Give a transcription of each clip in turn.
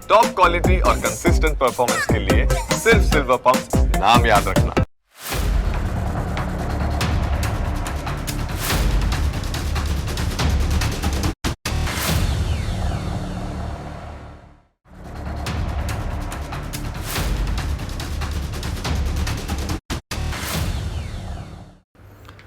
Top quality और consistent performance के लिए सिर्फ सिल्वर पंप नाम याद रखना।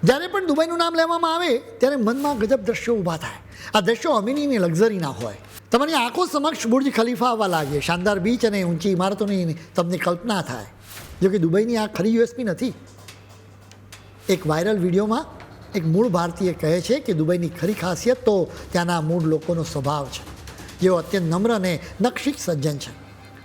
જ્યારે પણ દુબઈનું નામ લેવામાં આવે ત્યારે મનમાં ગજબ દ્રશ્યો ઊભા થાય. આ દ્રશ્યો અમીનીની લક્ઝરીના હોય. તમારી આંખો સમક્ષ બુર્જ ખલીફા આવવા લાગે, શાનદાર બીચ અને ઊંચી ઇમારતોની તમને કલ્પના થાય. જો કે દુબઈની આ ખરી યુએસપી નથી. એક વાયરલ વિડીયોમાં એક મૂળ ભારતીય કહે છે કે દુબઈની ખરી ખાસિયત તો ત્યાંના મૂળ લોકોનો સ્વભાવ છે, જેઓ અત્યંત નમ્ર અને નકશિક સજ્જન છે.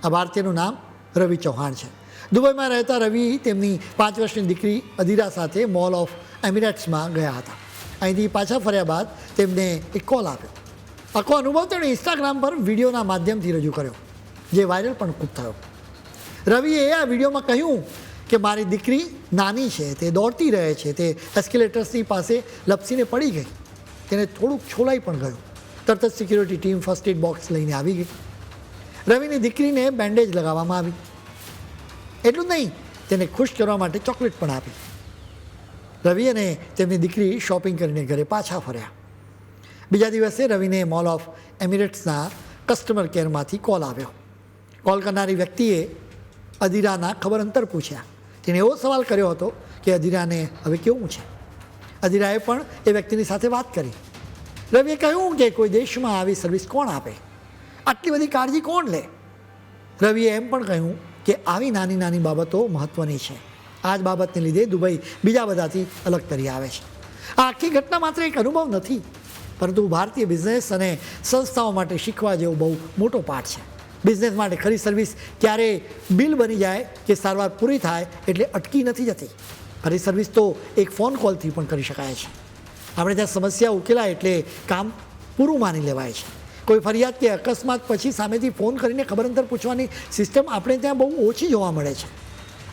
આ ભારતીયનું નામ રવિ ચૌહાણ છે. દુબઈમાં રહેતા રવિ તેમની 5 વર્ષની દીકરી અદીરા સાથે મોલ ઓફ એમિરેટ્સમાં ગયા હતા. અહીંથી પાછા ફર્યા બાદ તેમને એક કોલ આપ્યો. આખો અનુભવ તેણે ઇન્સ્ટાગ્રામ પર વિડીયોના માધ્યમથી રજૂ કર્યો, જે વાયરલ પણ ખૂબ થયો. રવિએ આ વિડીયોમાં કહ્યું કે મારી દીકરી નાની છે, તે દોડતી રહે છે, તે એસ્કેલેટર્સની પાસે લપસીને પડી ગઈ, તેને થોડુંક છોલાઈ પણ ગયું. તરત જ security team first aid box લઈને આવી ગઈ. રવિની દીકરીને બેન્ડેજ લગાવવામાં આવી. એટલું જ નહીં, તેને ખુશ કરવા માટે ચોકલેટ પણ આપી. રવિ અને તેમની દીકરી શોપિંગ કરીને ઘરે પાછા ફર્યા. બીજા દિવસે રવિને મોલ ઓફ એમિરેટ્સના કસ્ટમર કેરમાંથી કોલ આવ્યો. કોલ કરનારી વ્યક્તિએ અદીરાના ખબર અંતર પૂછ્યા. તેણે એવો સવાલ કર્યો હતો કે અદીરાને હવે કેવું છે. અદીરાએ પણ એ વ્યક્તિની સાથે વાત કરી. રવિએ કહ્યું કે કોઈ દેશમાં આવી સર્વિસ કોણ આપે, આટલી બધી કાળજી કોણ લે. રવિએ એમ પણ કહ્યું કે આવી નાની નાની બાબતો મહત્ત્વની છે. આ જ બાબતને લીધે દુબઈ બીજા બધાથી અલગ તરી આવે છે. આ આખી ઘટના માત્ર એક અનુભવ નથી, પરંતુ ભારતીય બિઝનેસ અને સંસ્થાઓ માટે શીખવા જેવો બહુ મોટો પાઠ છે. બિઝનેસ માટે ખરી સર્વિસ ક્યારે બિલ બની જાય કે સારવાર પૂરી થાય એટલે અટકી નથી જતી. ખરી સર્વિસ તો એક ફોન કોલથી પણ કરી શકાય છે. આપણે ત્યાં સમસ્યા ઉકેલાય એટલે કામ પૂરું માની લેવાય છે. કોઈ ફરિયાદ કે અકસ્માત પછી સામેથી ફોન કરીને ખબર અંતર પૂછવાની સિસ્ટમ આપણે ત્યાં બહુ ઓછી જોવા મળે છે.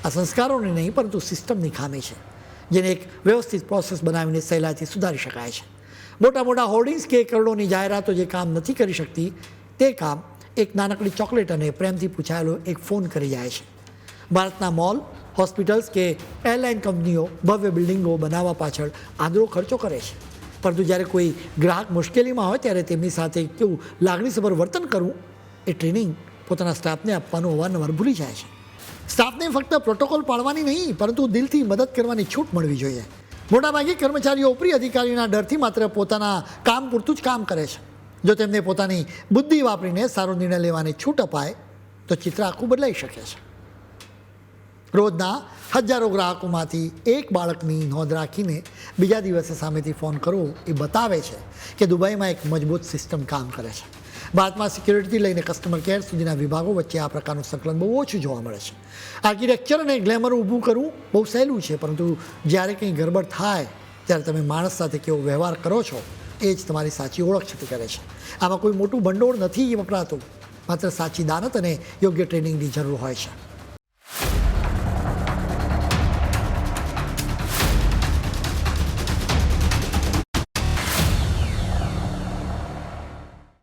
આ સંસ્કારોની નહીં પરંતુ સિસ્ટમની ખામી છે, જેને એક વ્યવસ્થિત પ્રોસેસ બનાવીને સહેલાઈથી સુધારી શકાય છે. મોટા મોટા હોર્ડિંગ્સ કે કરોડોની જાહેરાતો જે કામ નથી કરી શકતી, તે કામ એક નાનકડી ચોકલેટ અને પ્રેમથી પૂછાયેલો એક ફોન કરી જાય છે. ભારતના મોલ, હોસ્પિટલ્સ કે એરલાઇન કંપનીઓ ભવ્ય બિલ્ડિંગો બનાવવા પાછળ આંધળો ખર્ચો કરે છે, પરંતુ જ્યારે કોઈ ગ્રાહક મુશ્કેલીમાં હોય ત્યારે તેમની સાથે કેવું લાગણીસભર વર્તન કરવું એ ટ્રેનિંગ પોતાના સ્ટાફને આપવાનું અવારનવાર ભૂલી જાય છે. સ્ટાફને ફક્ત પ્રોટોકોલ પાળવાની નહીં, પરંતુ દિલથી મદદ કરવાની છૂટ મળવી જોઈએ. મોટાભાગે કર્મચારીઓ ઉપરી અધિકારીના ડરથી માત્ર પોતાના કામ પૂરતું જ કામ કરે છે. જો તેમને પોતાની બુદ્ધિ વાપરીને સારો નિર્ણય લેવાની છૂટ અપાય તો ચિત્ર આખું બદલાઈ શકે છે. રોજના હજારો ગ્રાહકોમાંથી એક બાળકની નોંધ રાખીને બીજા દિવસે સામેથી ફોન કરવો એ બતાવે છે કે દુબઈમાં એક મજબૂત સિસ્ટમ કામ કરે છે. ભારતમાં સિક્યુરિટીથી લઈને કસ્ટમર કેર સુધીના વિભાગો વચ્ચે આ પ્રકારનું સંકલન બહુ ઓછું જોવા મળે છે. આર્કિટેક્ચર અને ગ્લેમર ઊભું કરવું બહુ સહેલું છે, પરંતુ જ્યારે કંઈ ગડબડ થાય ત્યારે તમે માણસ સાથે કેવો વ્યવહાર કરો છો એ જ તમારી સાચી ઓળખ છતી કરે છે. આમાં કોઈ મોટું ભંડોળ નથી વપરાતું, માત્ર સાચી દાનત અને યોગ્ય ટ્રેનિંગની જરૂર હોય છે.